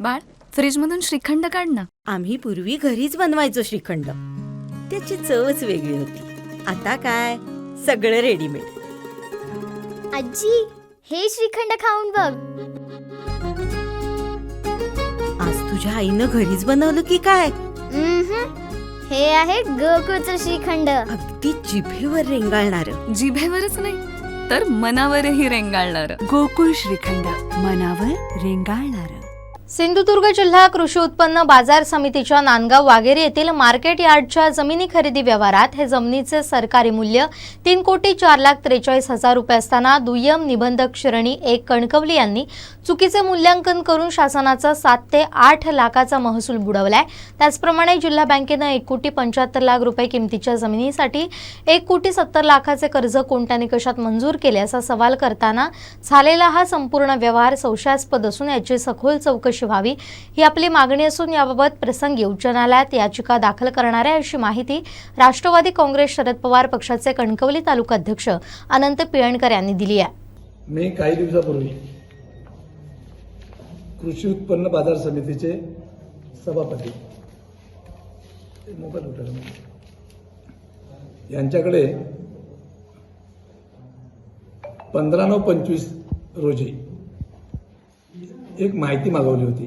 बाळ, फ्रीजमधून श्रीखंड काढ ना. आम्ही पूर्वी घरीच बनवायचो श्रीखंड. त्याची चवच वेगळी होती. आता काय सगळं रेडीमेड. आजी, हे श्रीखंड खाऊन बघ. आज तुझ्या आईनं घरीच बनवलं की काय? हे आहे गोकुळचं श्रीखंड. अगदी जिभेवर रेंगाळणार. जिभेवरच नाही तर मनावरही रेंगाळणार. गोकुळ श्रीखंड, मनावर रेंगाळणार. सिंधुदुर्ग जिल्हा कृषी उत्पन्न बाजार समितीच्या नांदगाव वाघेरी येथील मार्केट यार्डच्या जमिनी खरेदी व्यवहारात हे जमिनीचे सरकारी मूल्य 3,04,43,000 रुपये असताना दुय्यम निबंधक श्रेणी 1 कणकवली यांनी चुकीचे मूल्यांकन करून शासनाचा 7 ते 8 लाखाचा महसूल बुडवलाय. त्याचप्रमाणे जिल्हा बँकेनं 1,75,00,000 रुपये किमतीच्या जमिनीसाठी 1,70,00,000चे कर्ज कोणत्या निकषात मंजूर केले असा सवाल करताना झालेला हा संपूर्ण व्यवहार संशयास्पद असून याची सखोल चौकशी व्हावी ही आपली मागणी असून याबाबत प्रसंगी उच्च न्यायालयात याचिका दाखल करणार आहे अशी माहिती राष्ट्रवादी काँग्रेस शरद पवार पक्षाचे कणकवली तालुका अध्यक्ष अनंत पिळणकर यांनी दिली आहे. मी काही दिवसापूर्वी कृषी उत्पन्न बाजार समितीचे सभापती मोबाईल उठवला यांच्याकडे 15/9/25 रोजी एक माहिती मागवली होती.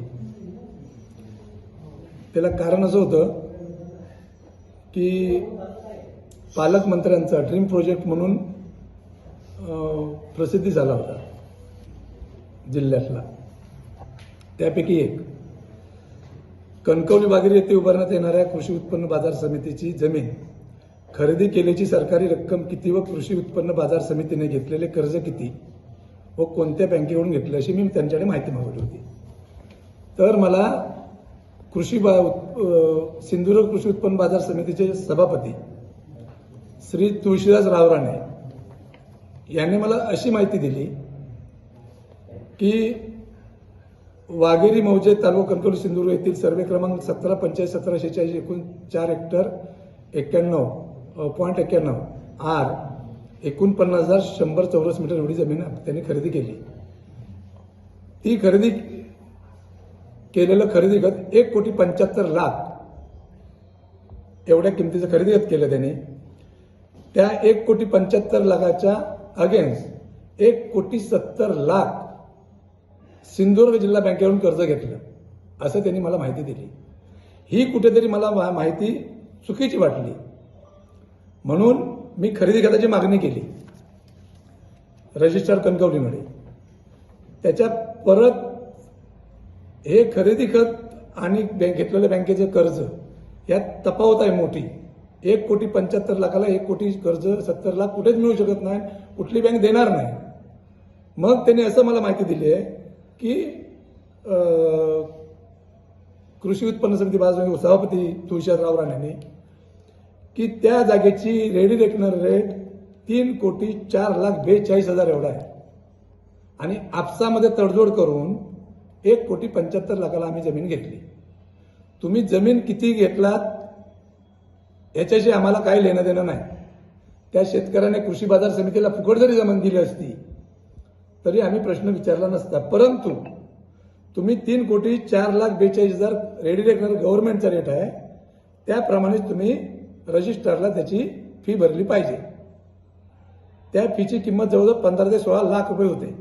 त्याला कारण असं होतं की पालकमंत्र्यांचा ड्रीम प्रोजेक्ट म्हणून प्रसिद्धी झाला होता जिल्ह्यातला. त्यापैकी एक कणकवली वाघेरी येथे उभारण्यात येणाऱ्या कृषी उत्पन्न बाजार समितीची जमीन खरेदी केल्याची सरकारी रक्कम किती व कृषी उत्पन्न बाजार समितीने घेतलेले कर्ज किती व कोणत्या बँकेकडून घेतले अशी मी त्यांच्याकडे माहिती मागवली होती. तर मला सिंधुदुर्ग कृषी उत्पन्न बाजार समितीचे सभापती श्री तुळशीदास रावराणे यांनी मला अशी माहिती दिली की वाघेरी मौजे तालुका कणकवली सिंधुदुर्ग येथील सर्वे क्रमांक 17 पंचायत 1746 एकूण 4 हेक्टर 91.91 आर 49,100 चौरस मीटर एवढी जमीन त्यांनी खरेदी केली. ती खरेदी केलेलं खरेदी खत 1,75,00,000 एवढ्या किमतीचं खरेदी खत केलं त्यांनी. त्या 1,75,00,000च्या अगेन्स्ट 1,70,00,000 सिंधुदुर्ग जिल्हा बँकेकडून कर्ज घेतलं असं त्यांनी मला माहिती दिली. ही कुठेतरी मला माहिती चुकीची वाटली म्हणून मी खरेदी खताची मागणी केली रजिस्ट्रार कणकवलीमध्ये. त्याच्या परत हे खरेदी खत आणि घेतलेलं बँकेचं कर्ज यात तफावत आहे मोठी. 1,75,00,000ला 1 कोटी कर्ज 70,00,000 कुठेच मिळू शकत नाही, कुठली बँक देणार नाही. मग त्यांनी असं मला माहिती दिली आहे की कृषी उत्पन्न समिती बाजार सभापती तुळशीदास रावराणे की त्या जागेची रेडी रेकनर रेट 3,04,42,000 एवढा आहे आणि आपसामध्ये तडजोड करून 1,75,00,000ला आम्ही जमीन घेतली. तुम्ही जमीन किती घेतलात याच्याशी आम्हाला काही लेणं देणं नाही. त्या शेतकऱ्याने कृषी बाजार समितीला फुकट जरी जमीन दिली असती तरी आम्ही प्रश्न विचारला नसता. परंतु तुम्ही 3,04,42,000 रेडी रेकनर गव्हर्नमेंटचा रेट आहे त्याप्रमाणे तुम्ही रजिस्ट्रारला त्याची फी भरली पाहिजे. त्या फीची किंमत जवळजवळ 15 ते 16 लाख रुपये होते.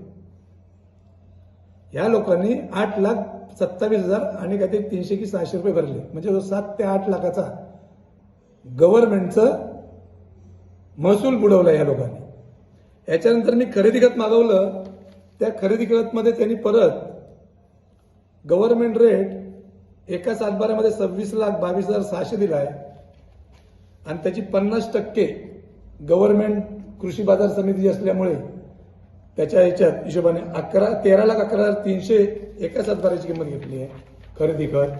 या लोकांनी 8,27,000 आणि काहीतरी 300 की 600 रुपये भरले म्हणजे 7 ते 8 लाखाचा गव्हर्नमेंटचं महसूल बुडवला या लोकांनी. याच्यानंतर मी खरेदी खत मागवलं. त्या खरेदी खतमध्ये त्यांनी परत गव्हर्नमेंट रेट एका सातबाऱ्यामध्ये 26,22,600 दिला आहे आणि त्याची 50% गव्हर्नमेंट कृषी बाजार समिती असल्यामुळे त्याच्या ह्याच्यात हिशोबाने 13,11,300 एका सातबाऱ्याची किंमत घेतली आहे खरेदी खत.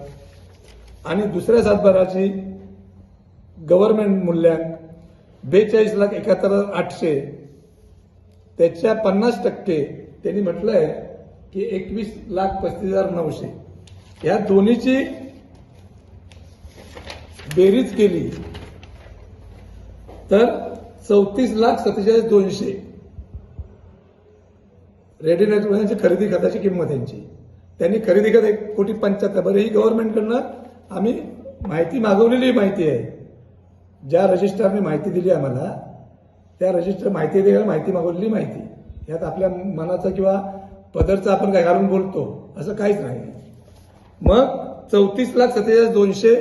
आणि दुसऱ्या सातबाराची गव्हर्नमेंट मूल्यांक 42,71,800 त्याच्या 50% त्यांनी म्हटलंय की 21,35,900 या दोन्हीची बेरीज केली तर 34,47,200 रेडी नेटवर्कची खरेदी खताची किंमत यांची. त्यांनी खरेदी करत 1,75,00,000. बरं, ही गव्हर्नमेंटकडनं आम्ही माहिती मागवलेली माहिती आहे. ज्या रजिस्ट्रारने माहिती दिली आम्हाला, त्या रजिस्टर माहिती मागवलेली माहिती. यात आपल्या मनाचा किंवा पदरचा आपण काय घालून बोलतो असं काहीच नाही. मग 34,47,200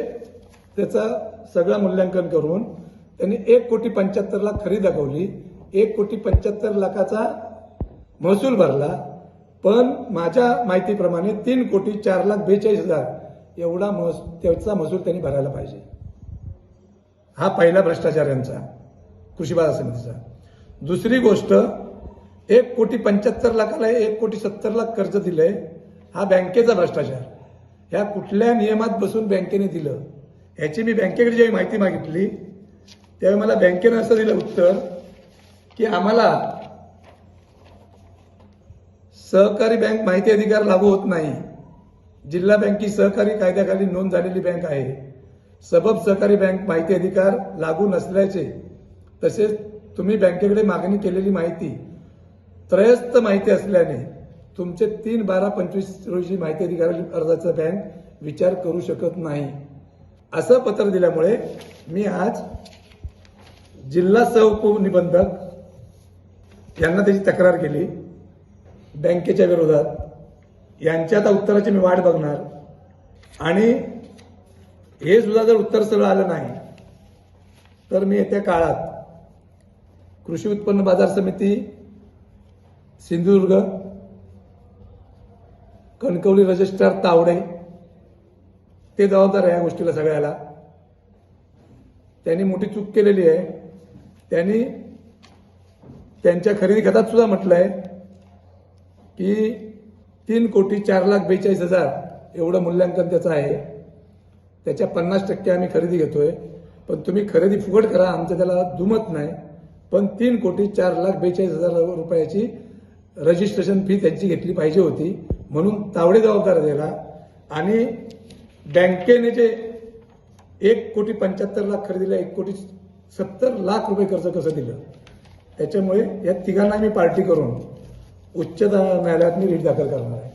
त्याचं सगळं मूल्यांकन करून त्यांनी 1,75,00,000 खरेदी दाखवली. 1,75,00,000 महसूल भरला. पण माझ्या माहितीप्रमाणे 3,04,42,000 एवढा त्याचा महसूल त्यांनी भरायला पाहिजे. हा पहिला भ्रष्टाचार यांचा कृषी बाजार समितीचा. दुसरी गोष्ट, 1,75,00,000 1,70,00,000 कर्ज दिलंय. हा बँकेचा भ्रष्टाचार. ह्या कुठल्या नियमात बसून बँकेने दिलं ह्याची मी बँकेकडे जेव्हा माहिती मागितली त्यावेळी मला बँकेनं असं दिलं उत्तर की आम्हाला सहकारी बँक माहिती अधिकार लागू होत नाही. जिल्हा बँक ही सहकारी कायद्याखाली नोंद झालेली बँक आहे. सबब सहकारी बँक माहिती अधिकार लागू नसल्याचे, तसेच तुम्ही बँकेकडे मागणी केलेली माहिती त्रयस्थ माहिती असल्याने तुमचे 3/12/25 रोजी माहिती अधिकार अर्जाचा बँक विचार करू शकत नाही. असं पत्र दिल्यामुळे मी आज जिल्हा सहउपनिबंधक यांना त्याची तक्रार केली बँकेच्या विरोधात. यांच्या आता उत्तराची मी वाट बघणार आणि हे सुद्धा जर उत्तर सरळ आलं नाही तर मी येत्या काळात कृषी उत्पन्न बाजार समिती सिंधुदुर्ग, कणकवली रजिस्ट्रार तावडे ते जबाबदार आहे या गोष्टीला सगळ्याला. त्यांनी मोठी चूक केलेली आहे. त्यांनी त्यांच्या खरेदी खात्यात सुद्धा म्हटलंय की 3,04,42,000 एवढं मूल्यांकन त्याचं आहे. त्याच्या 50% आम्ही खरेदी घेतोय. पण तुम्ही खरेदी फुकट करा, आमचं त्याला दुमत नाही. पण 3,04,42,000 रुपयाची रजिस्ट्रेशन फी त्यांची घेतली पाहिजे होती. म्हणून तावडे जबाबदार द्यायला आणि बँकेने जे 1,75,00,000 खरेदीला 1,70,00,000 रुपये कर्ज कसं दिलं, त्याच्यामुळे या तिघांना मी पार्टी करून उच्च न्यायालयात मी रीट दाखल करणार आहे.